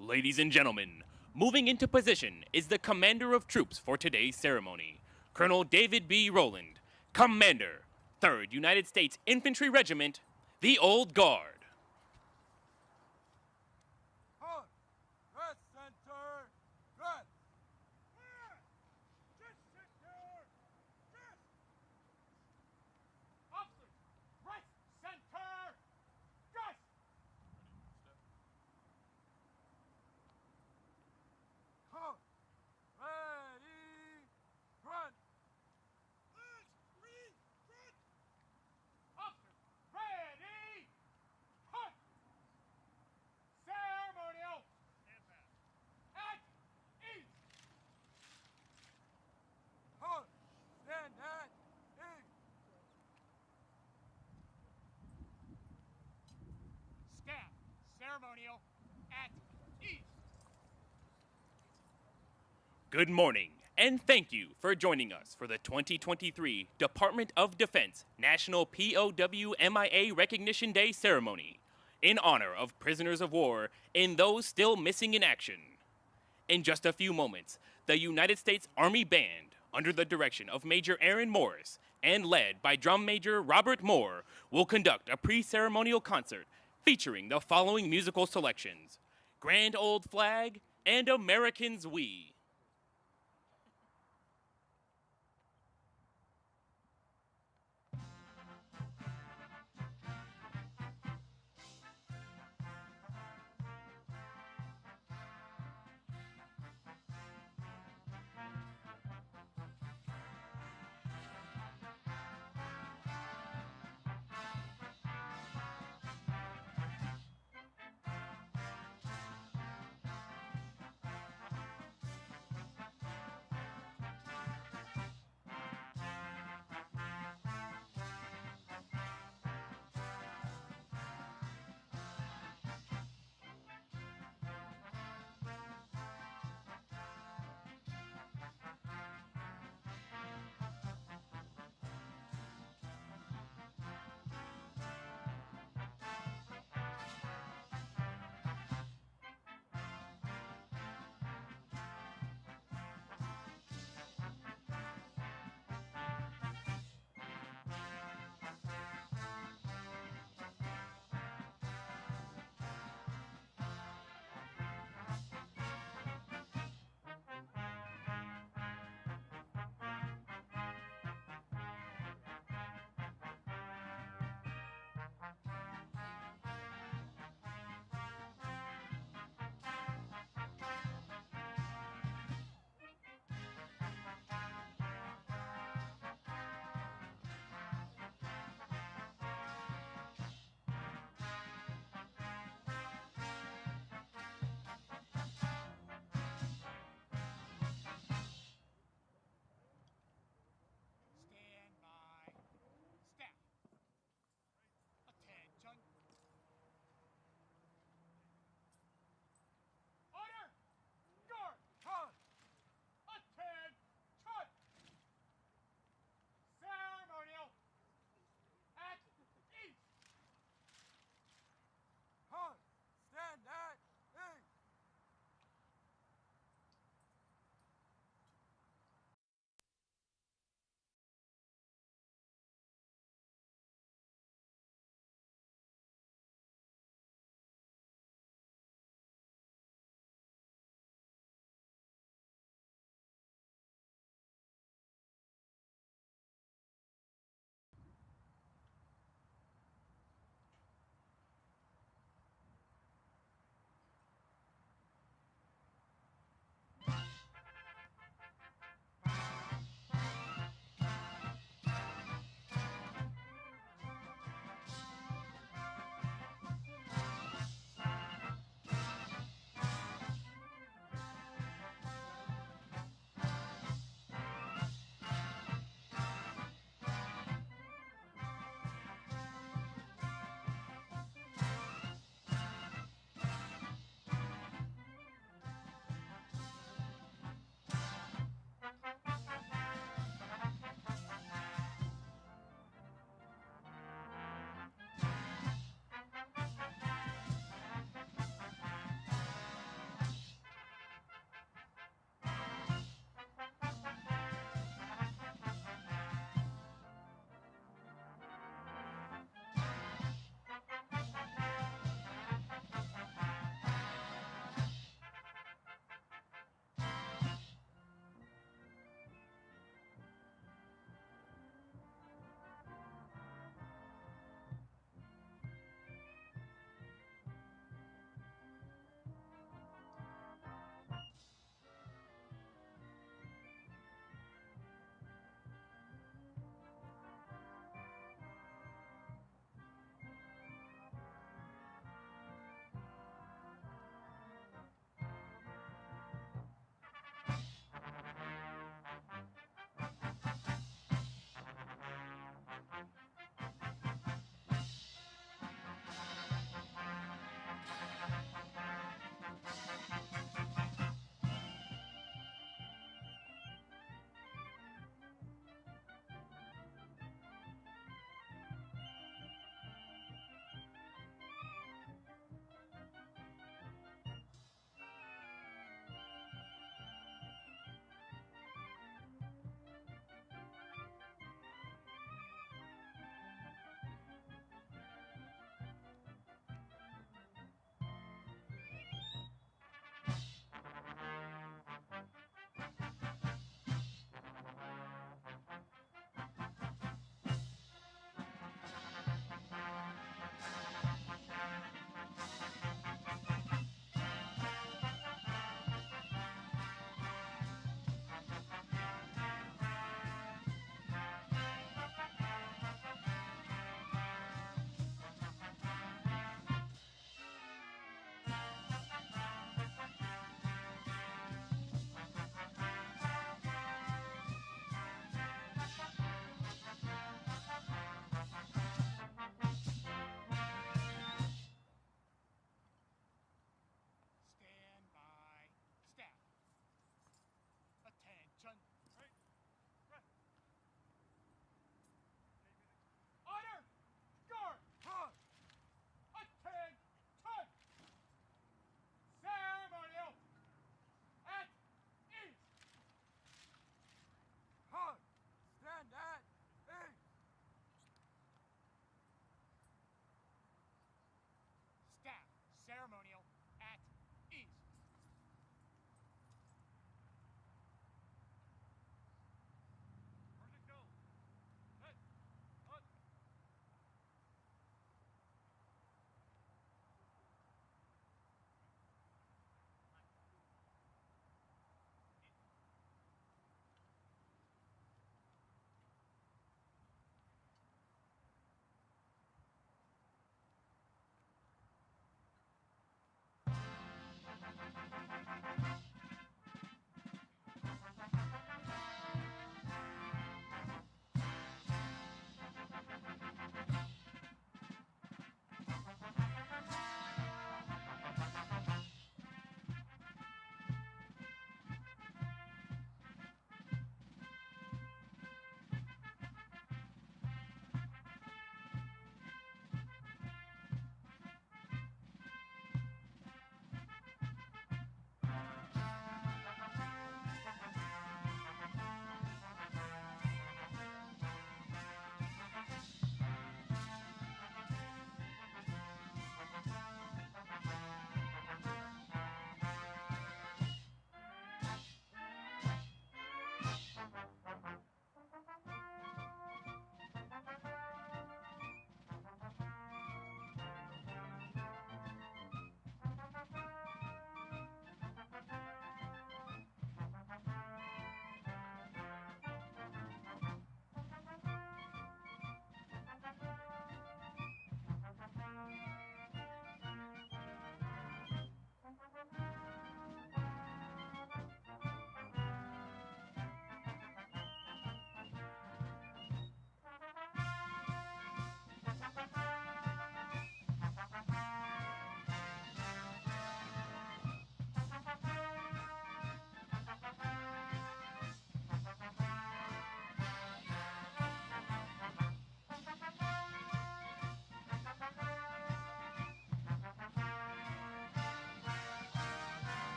Ladies and gentlemen, moving into position is the commander of troops for today's ceremony, Colonel David B. Rowland, Commander, 3rd United States Infantry Regiment, the Old Guard. Rest center! Rest! Just center! Rest! Officers! Rest center! Rest! Come! Ready! Run! Ready! Run! Officers! Ready! Hunt! Ceremonial! At ease! Halt! Stand at ease! Staff, ceremonial at ease! Good morning, and thank you for joining us for the 2023 Department of Defense National POW MIA Recognition Day ceremony in honor of prisoners of war and those still missing in action. In just a few moments, the United States Army Band, under the direction of Major Aaron Morris and led by Drum Major Robert Moore, will conduct a pre-ceremonial concert featuring the following musical selections: Grand Old Flag and Americans We.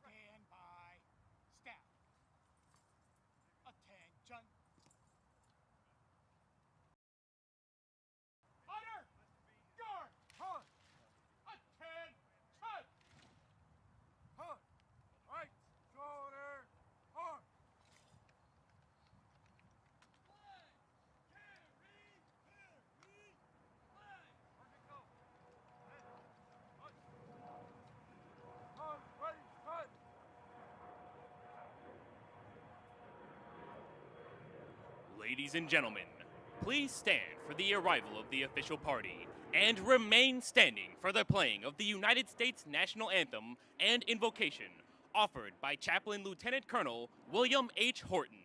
Stand by. Staff. Attention. Fire! Guard! Hunt! Attention! Hunt! Right shoulder! Hunt! Flag! Carry! Carry! Flag! Where'd it go? Hunt! Hunt! Ready! Hunt! Ladies and gentlemen, please stand for the arrival of the official party and remain standing for the playing of the United States National Anthem and Invocation, offered by Chaplain Lieutenant Colonel William H. Horton.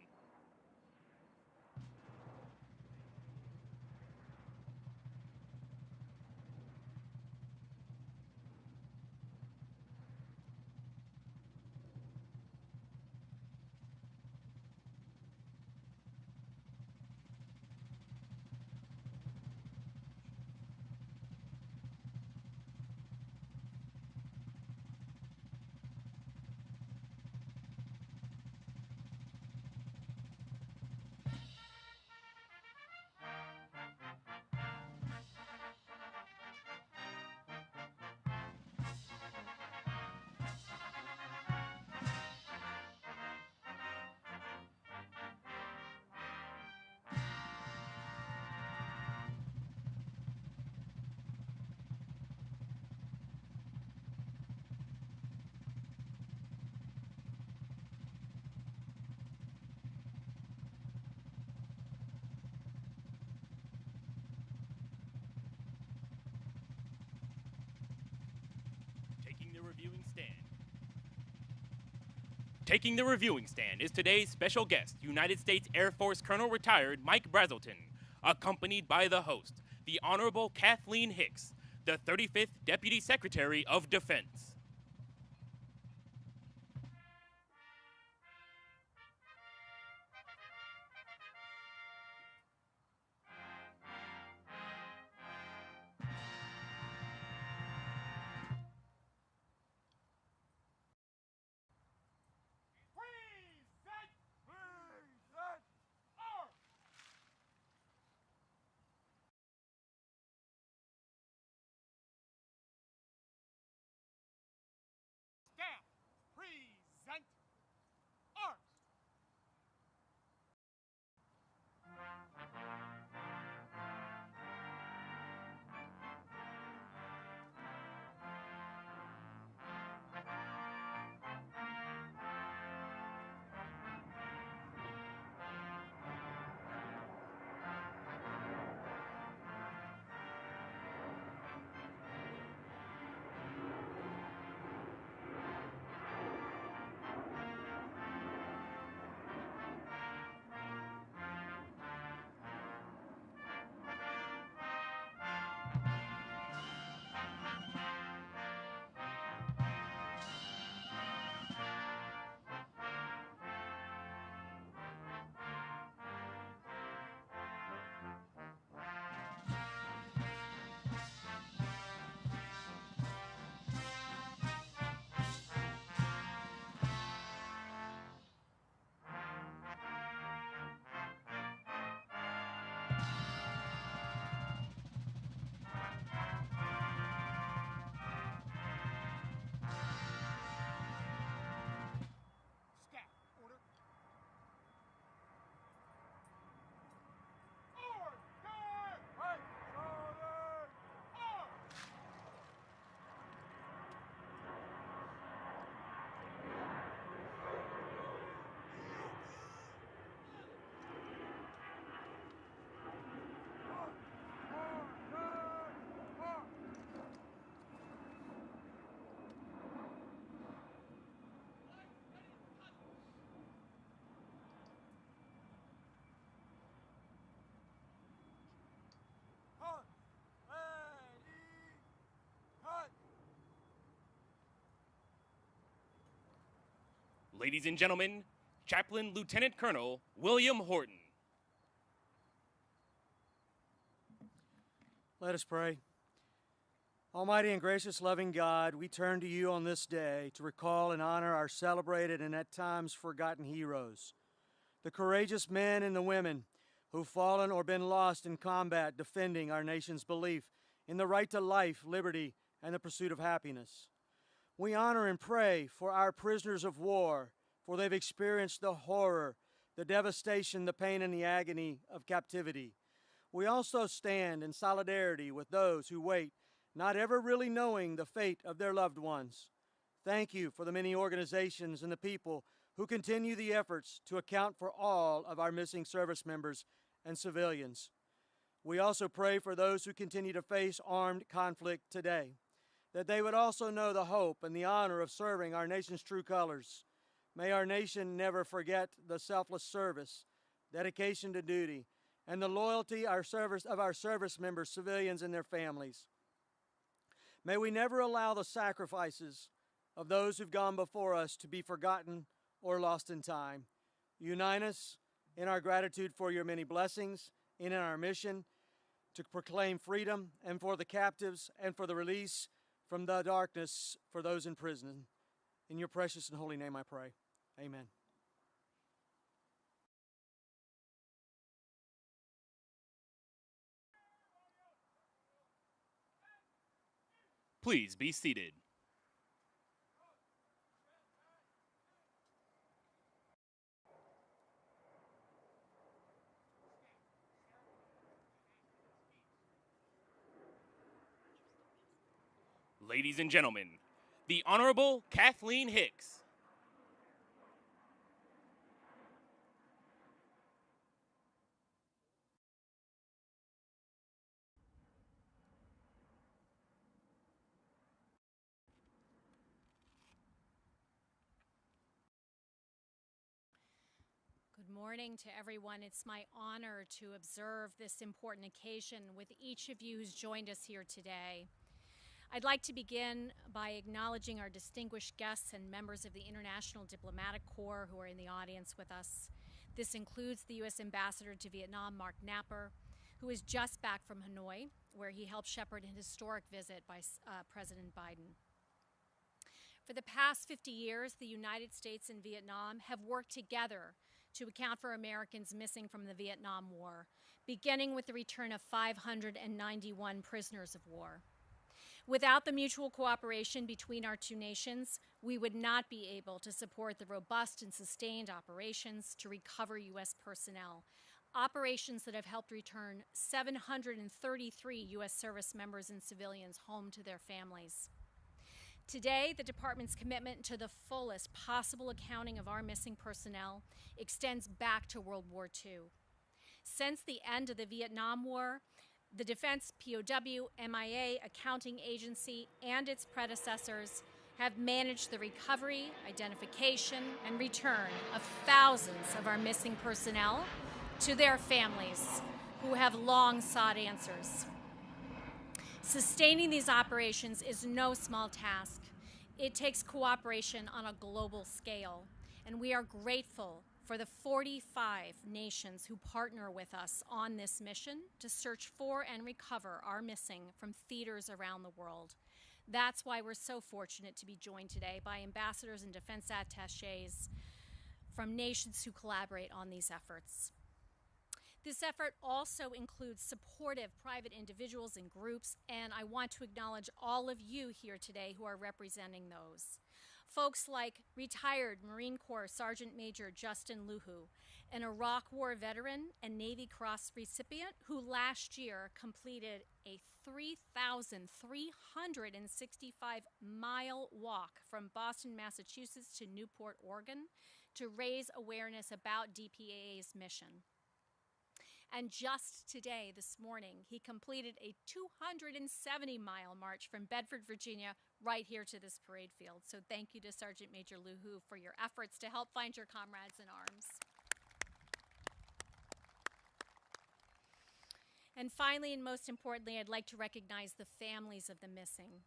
the reviewing stand. Taking the reviewing stand is today's special guest, United States Air Force Colonel Retired Mike Brazelton, accompanied by the host, the Honorable Kathleen Hicks, the 35th Deputy Secretary of Defense. Present! Present! Arm! Staff! Present! Arms! Staff! Order! Order! Right! Shoulder! Arm! Cut! Ready! Cut! Ladies and gentlemen, Chaplain Lieutenant Colonel William Horton. Let us pray. Almighty and gracious, loving God, we turn to you on this day to recall and honor our celebrated and at times forgotten heroes, the courageous men and the women who've fallen or been lost in combat defending our nation's belief in the right to life, liberty, and the pursuit of happiness. We honor and pray for our prisoners of war, for they've experienced the horror, the devastation, the pain, and the agony of captivity. We also stand in solidarity with those who wait, not ever really knowing the fate of their loved ones. Thank you for the many organizations and the people who continue the efforts to account for all of our missing service members and civilians. We also pray for those who continue to face armed conflict today, that they would also know the hope and the honor of serving our nation's true colors. May our nation never forget the selfless service, dedication to duty, and the loyalty of our service members, civilians, and their families. May we never allow the sacrifices of those who've gone before us to be forgotten or lost in time. Unite us in our gratitude for your many blessings and in our mission to proclaim freedom and for the captives and for the release from the darkness for those in prison. In your precious and holy name I pray. Amen. Please be seated. Ladies and gentlemen, the Honorable Kathleen Hicks. Good morning to everyone. It's my honor to observe this important occasion with each of you who's joined us here today. I'd like to begin by acknowledging our distinguished guests and members of the International Diplomatic Corps who are in the audience with us. This includes the U.S. Ambassador to Vietnam, Mark Napper, who is just back from Hanoi, where he helped shepherd an historic visit by President Biden. For the past 50 years, the United States and Vietnam have worked together to account for Americans missing from the Vietnam War, beginning with the return of 591 prisoners of war. Without the mutual cooperation between our two nations, we would not be able to support the robust and sustained operations to recover U.S. personnel, operations that have helped return 733 U.S. service members and civilians home to their families. Today, the Department's commitment to the fullest possible accounting of our missing personnel extends back to World War II. Since the end of the Vietnam War, the Defense POW MIA Accounting Agency and its predecessors have managed the recovery, identification, and return of thousands of our missing personnel to their families who have long sought answers. Sustaining these operations is no small task. It takes cooperation on a global scale, and we are grateful for the 45 nations who partner with us on this mission to search for and recover our missing from theaters around the world. That's why we're so fortunate to be joined today by ambassadors and defense attachés from nations who collaborate on these efforts. This effort also includes supportive private individuals and groups, and I want to acknowledge all of you here today who are representing those. Folks like retired Marine Corps Sergeant Major Justin Luhu, an Iraq War veteran and Navy Cross recipient who last year completed a 3,365-mile walk from Boston, Massachusetts to Newport, Oregon to raise awareness about DPAA's mission. And just today, this morning, he completed a 270-mile march from Bedford, Virginia, right here to this parade field. So thank you to Sergeant Major Luhu for your efforts to help find your comrades in arms. And finally, and most importantly, I'd like to recognize the families of the missing.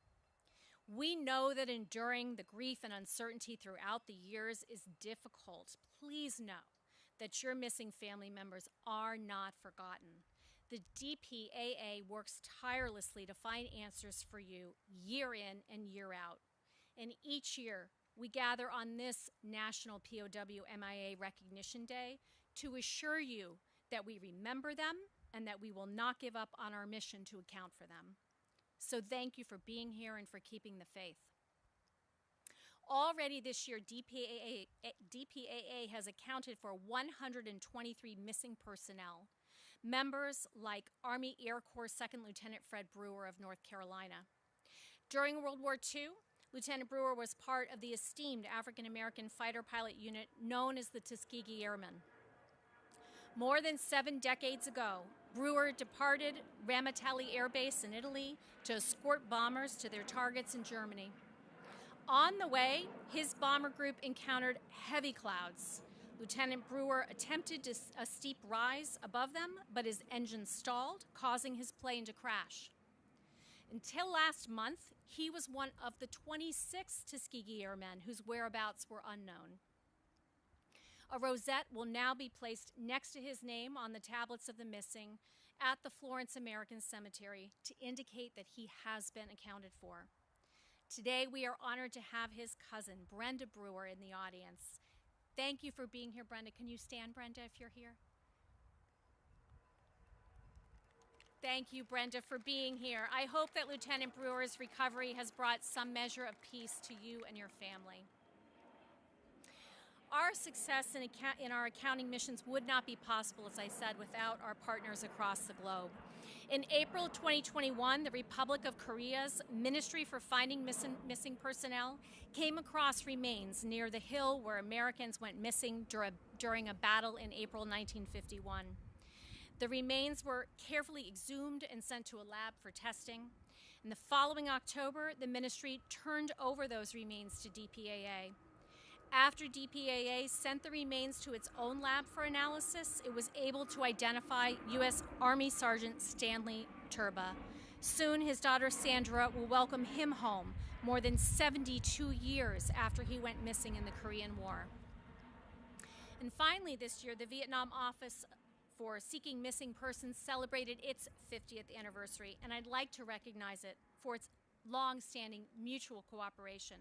We know that enduring the grief and uncertainty throughout the years is difficult. Please know that your missing family members are not forgotten. The DPAA works tirelessly to find answers for you year in and year out. And each year, we gather on this National POW MIA Recognition Day to assure you that we remember them and that we will not give up on our mission to account for them. So thank you for being here and for keeping the faith. Already this year, DPAA has accounted for 123 missing personnel. Members like Army Air Corps 2nd Lieutenant Fred Brewer of North Carolina. During World War II, Lieutenant Brewer was part of the esteemed African-American fighter pilot unit known as the Tuskegee Airmen. More than 7 decades ago, Brewer departed Ramitelli Air Base in Italy to escort bombers to their targets in Germany. On the way, his bomber group encountered heavy clouds. Lieutenant Brewer attempted a steep rise above them, but his engine stalled, causing his plane to crash. Until last month, he was one of the 26 Tuskegee Airmen whose whereabouts were unknown. A rosette will now be placed next to his name on the tablets of the missing at the Florence American Cemetery to indicate that he has been accounted for. Today, we are honored to have his cousin, Brenda Brewer, in the audience. Thank you for being here, Brenda. Can you stand, Brenda, if you're here? Thank you, Brenda, for being here. I hope that Lieutenant Brewer's recovery has brought some measure of peace to you and your family. Our success in our accounting missions would not be possible, as I said, without our partners across the globe. In April 2021, the Republic of Korea's Ministry for Finding Missing Personnel came across remains near the hill where Americans went missing during a battle in April 1951. The remains were carefully exhumed and sent to a lab for testing. In the following October, the ministry turned over those remains to DPAA. After DPAA sent the remains to its own lab for analysis, it was able to identify U.S. Army Sergeant Stanley Turba. Soon, his daughter Sandra will welcome him home more than 72 years after he went missing in the Korean War. And finally, this year, the Vietnam Office for Seeking Missing Persons celebrated its 50th anniversary, and I'd like to recognize it for its long-standing mutual cooperation.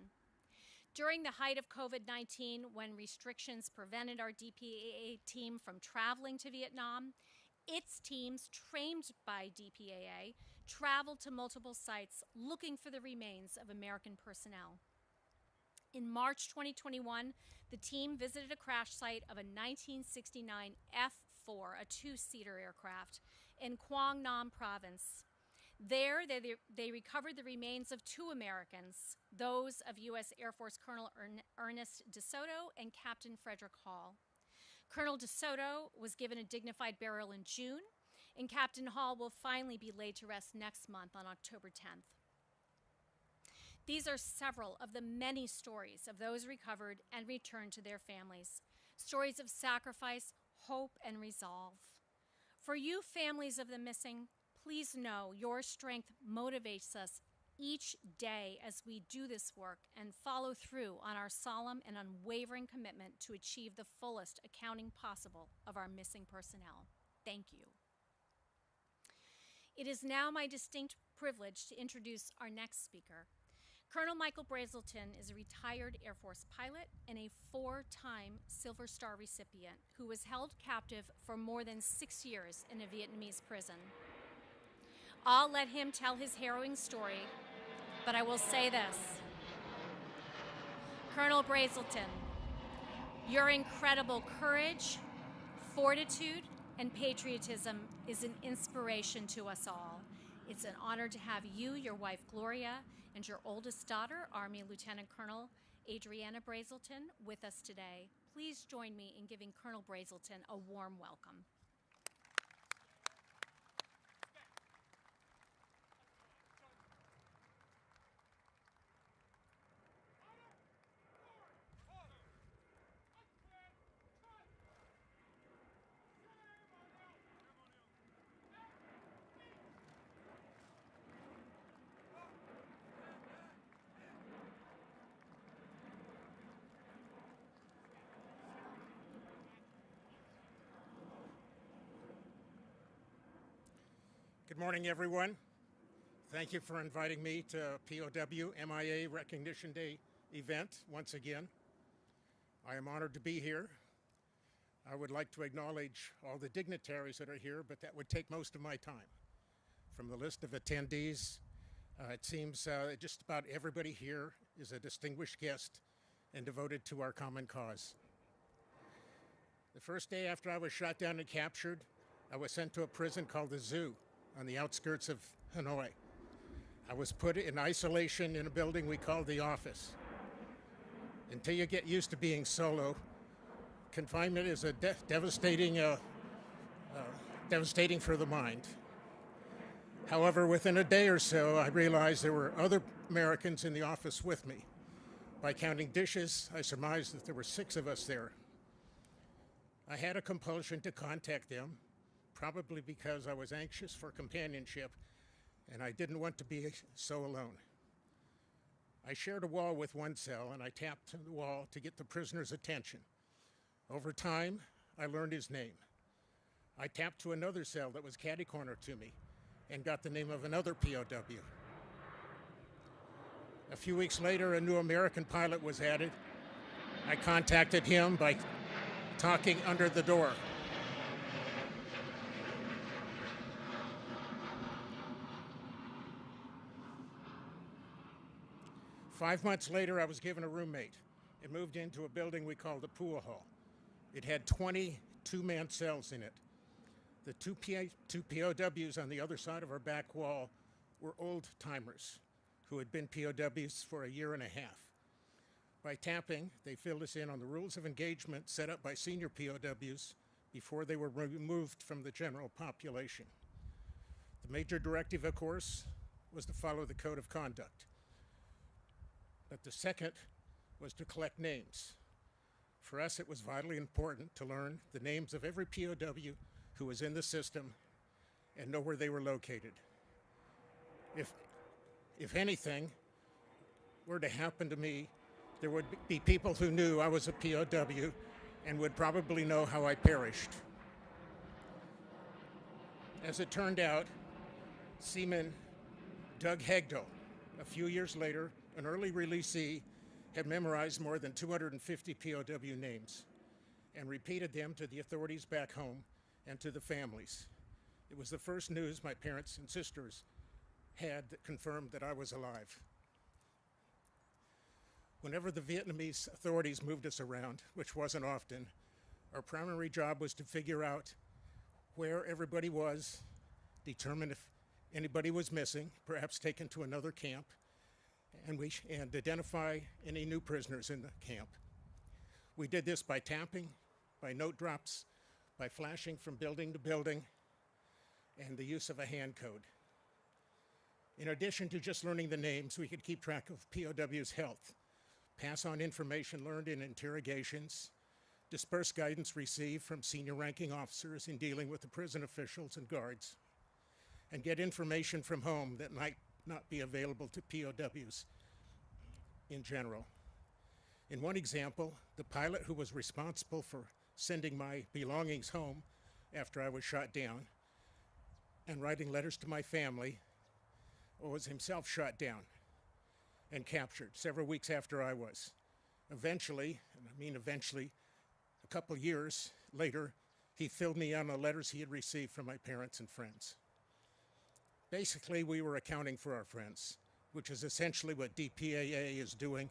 During the height of COVID-19, when restrictions prevented our DPAA team from traveling to Vietnam, its teams, trained by DPAA, traveled to multiple sites looking for the remains of American personnel. In March 2021, the team visited a crash site of a 1969 F-4, a two-seater aircraft, in Quang Nam Province. There, they recovered the remains of two Americans, those of U.S. Air Force Colonel Ernest DeSoto and Captain Frederick Hall. Colonel DeSoto was given a dignified burial in June, and Captain Hall will finally be laid to rest next month on October 10th. These are several of the many stories of those recovered and returned to their families, stories of sacrifice, hope, and resolve. For you families of the missing, please know your strength motivates us each day as we do this work and follow through on our solemn and unwavering commitment to achieve the fullest accounting possible of our missing personnel. Thank you. It is now my distinct privilege to introduce our next speaker. Colonel Michael Brazelton is a retired Air Force pilot and a 4-time Silver Star recipient who was held captive for more than 6 years in a Vietnamese prison. I'll let him tell his harrowing story, but I will say this. Colonel Brazelton, your incredible courage, fortitude, and patriotism is an inspiration to us all. It's an honor to have you, your wife Gloria, and your oldest daughter, Army Lieutenant Colonel Adriana Brazelton, with us today. Please join me in giving Colonel Brazelton a warm welcome. Good morning, everyone. Thank you for inviting me to POW MIA Recognition Day event once again. I am honored to be here. I would like to acknowledge all the dignitaries that are here, but that would take most of my time. From the list of attendees, it seems just about everybody here is a distinguished guest and devoted to our common cause. The first day after I was shot down and captured, I was sent to a prison called the Zoo on the outskirts of Hanoi. I was put in isolation in a building we called the office. Until you get used to being solo, confinement is a devastating for the mind. However, within a day or so, I realized there were other Americans in the office with me. By counting dishes, I surmised that there were 6 of us there. I had a compulsion to contact them, probably because I was anxious for companionship and I didn't want to be so alone. I shared a wall with one cell and I tapped the wall to get the prisoner's attention. Over time, I learned his name. I tapped to another cell that was catty-corner to me and got the name of another POW. A few weeks later, a new American pilot was added. I contacted him by talking under the door. Five months later, I was given a roommate and moved into a building we called the pool hall. It had 20 two-man cells in it. The two POWs on the other side of our back wall were old-timers who had been POWs for a year and a half. By tapping, they filled us in on the rules of engagement set up by senior POWs before they were removed from the general population. The major directive, of course, was to follow the code of conduct. But the second was to collect names. For us, it was vitally important to learn the names of every POW who was in the system and know where they were located. If anything were to happen to me, there would be people who knew I was a POW and would probably know how I perished. As it turned out, Seaman Doug Hegdell, a few years later, an early releasee, had memorized more than 250 POW names and repeated them to the authorities back home and to the families. It was the first news my parents and sisters had that confirmed that I was alive. Whenever the Vietnamese authorities moved us around, which wasn't often, our primary job was to figure out where everybody was, determine if anybody was missing, perhaps taken to another camp, and identify any new prisoners in the camp. We did this by tapping, by note drops, by flashing from building to building, and the use of a hand code. In addition to just learning the names, we could keep track of POW's health, pass on information learned in interrogations, disperse guidance received from senior ranking officers in dealing with the prison officials and guards, and get information from home that might not be available to POWs in general. In one example, the pilot who was responsible for sending my belongings home after I was shot down and writing letters to my family was himself shot down and captured several weeks after I was. Eventually, and I mean eventually, a couple years later, he filled me in on the letters he had received from my parents and friends. Basically, we were accounting for our friends, which is essentially what DPAA is doing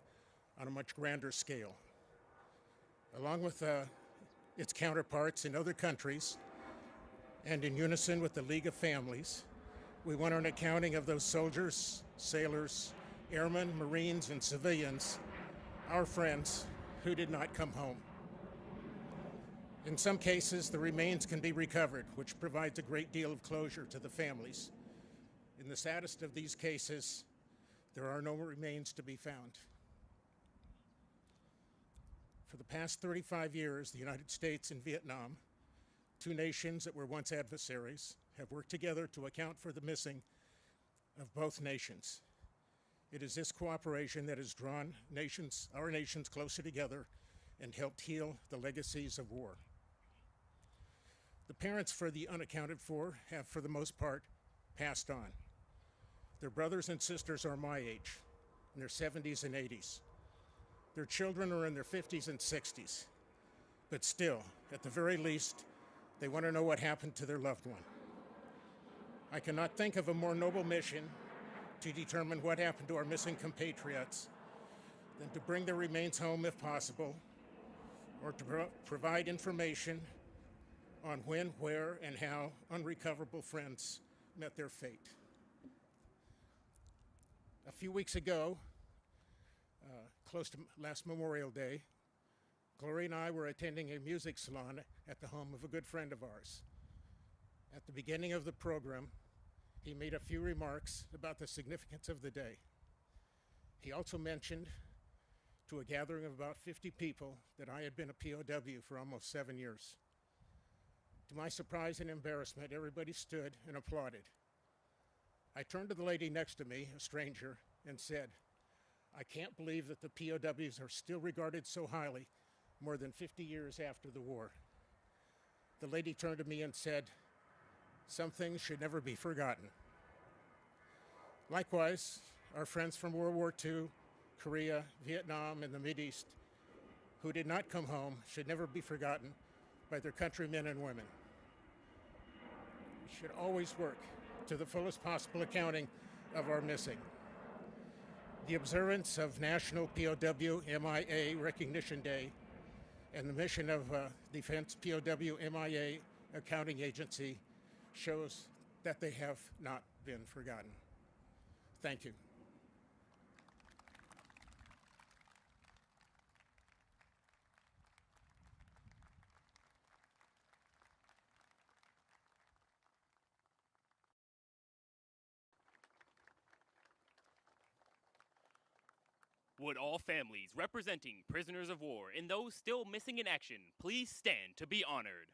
on a much grander scale. Along with its counterparts in other countries, and in unison with the League of Families, we went on accounting of those soldiers, sailors, airmen, Marines, and civilians, our friends, who did not come home. In some cases, the remains can be recovered, which provides a great deal of closure to the families. In the saddest of these cases, there are no remains to be found. For the past 35 years, the United States and Vietnam, two nations that were once adversaries, have worked together to account for the missing of both nations. It is this cooperation that has drawn our nations closer together and helped heal the legacies of war. The parents for the unaccounted for have, for the most part, passed on. Their brothers and sisters are my age, in their 70s and 80s. Their children are in their 50s and 60s. But still, at the very least, they want to know what happened to their loved one. I cannot think of a more noble mission to determine what happened to our missing compatriots than to bring their remains home if possible, or to provide information on when, where, and how unrecoverable friends met their fate. A few weeks ago, close to last Memorial Day, Gloria and I were attending a music salon at the home of a good friend of ours. At the beginning of the program, he made a few remarks about the significance of the day. He also mentioned to a gathering of about 50 people that I had been a POW for almost 7 years. To my surprise and embarrassment, everybody stood and applauded. I turned to the lady next to me, a stranger, and said, "I can't believe that the POWs are still regarded so highly more than 50 years after the war." The lady turned to me and said, "Some things should never be forgotten." Likewise, our friends from World War II, Korea, Vietnam, and the Mideast who did not come home should never be forgotten by their countrymen and women. We should always work to the fullest possible accounting of our missing. The observance of National POW MIA Recognition Day and the mission of Defense POW MIA Accounting Agency shows that they have not been forgotten. Thank you. Would all families representing prisoners of war and those still missing in action please stand to be honored?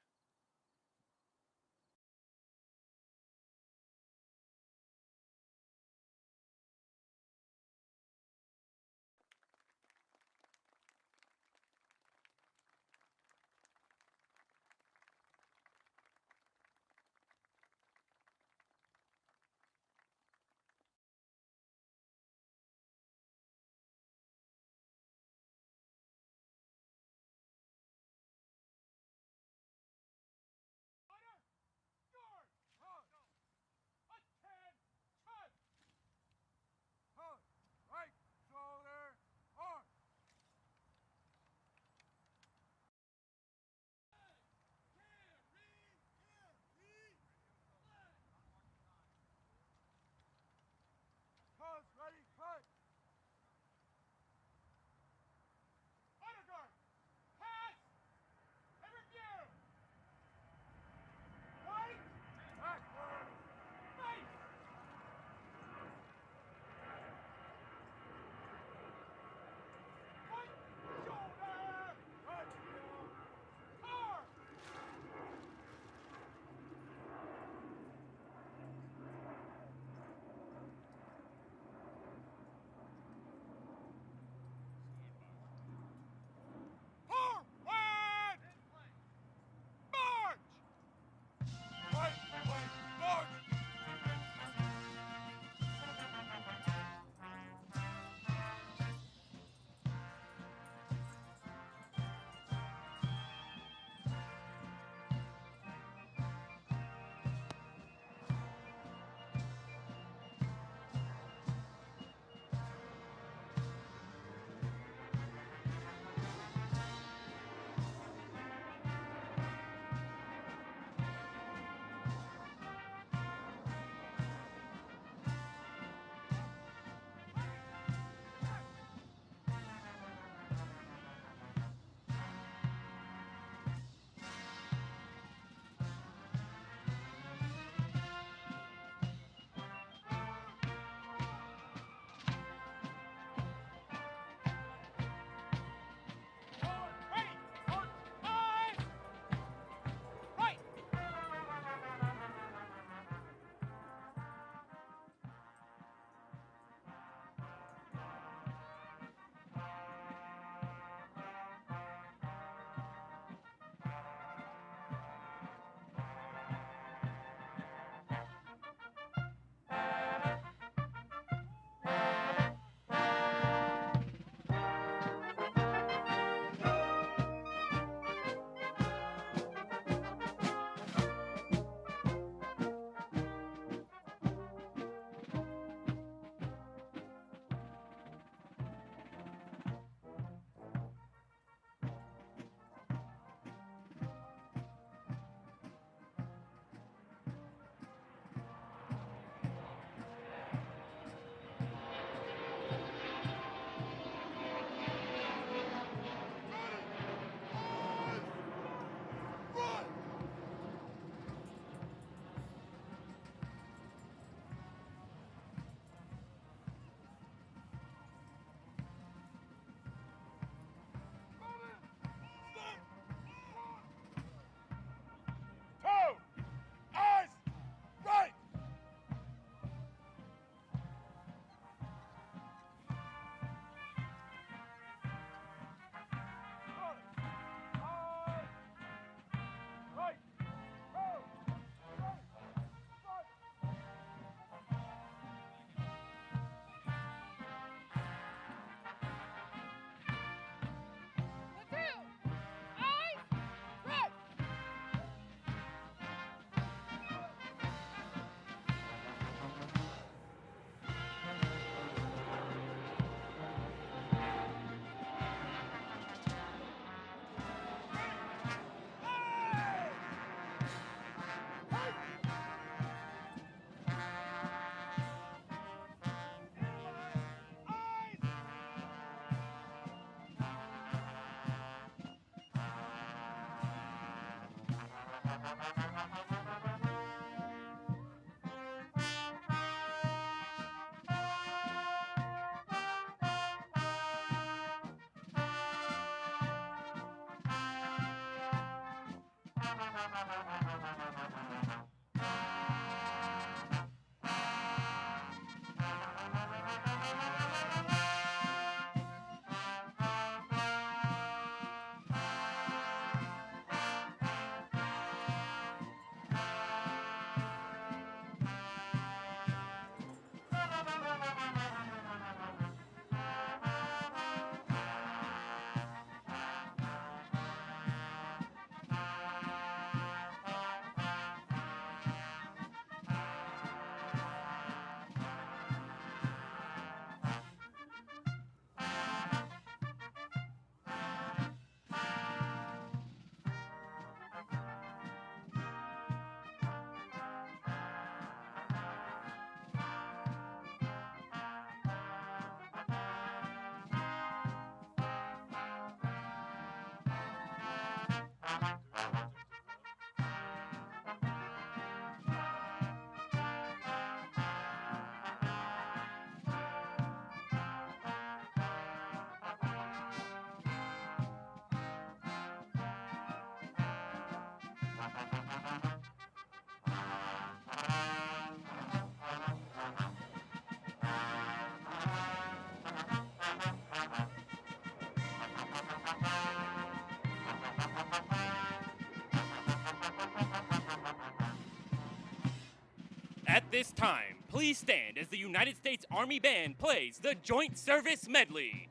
At this time, please stand as the United States Army Band plays the Joint Service Medley.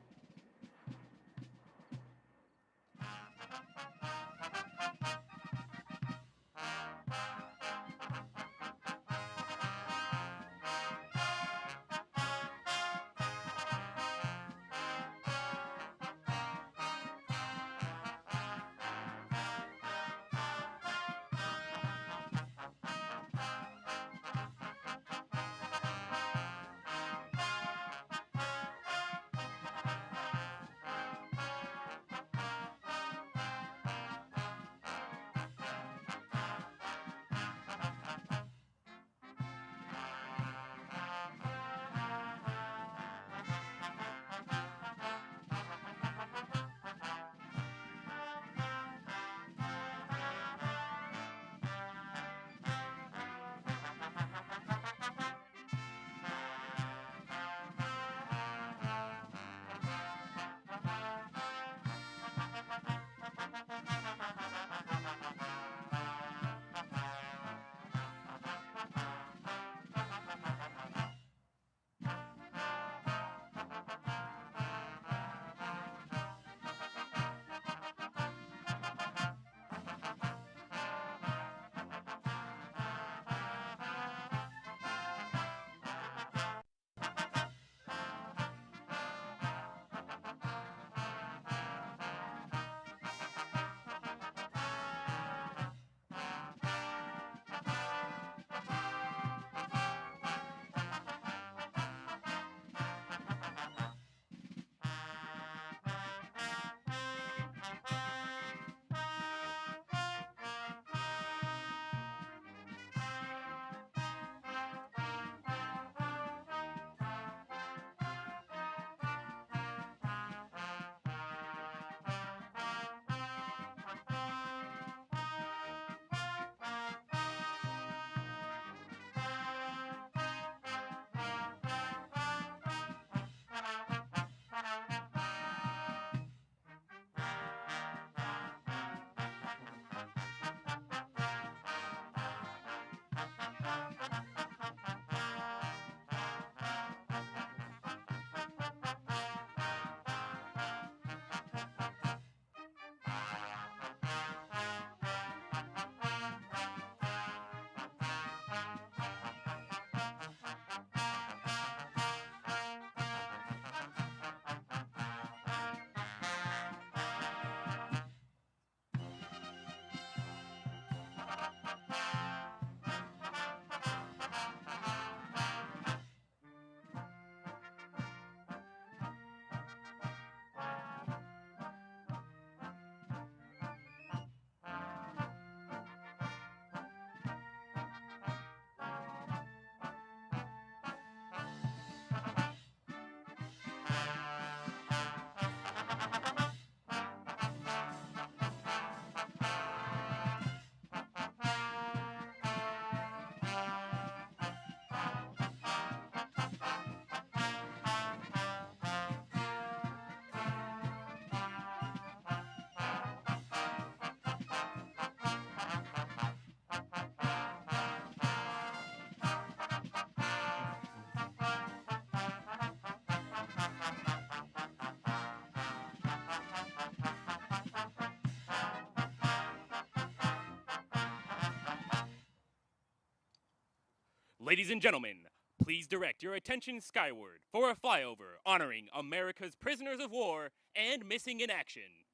Ladies and gentlemen, please direct your attention skyward for a flyover honoring America's prisoners of war and missing in action.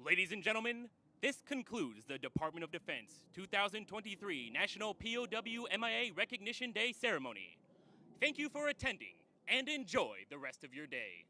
Ladies and gentlemen, this concludes the Department of Defense 2023 National POW MIA Recognition Day ceremony. Thank you for attending and enjoy the rest of your day.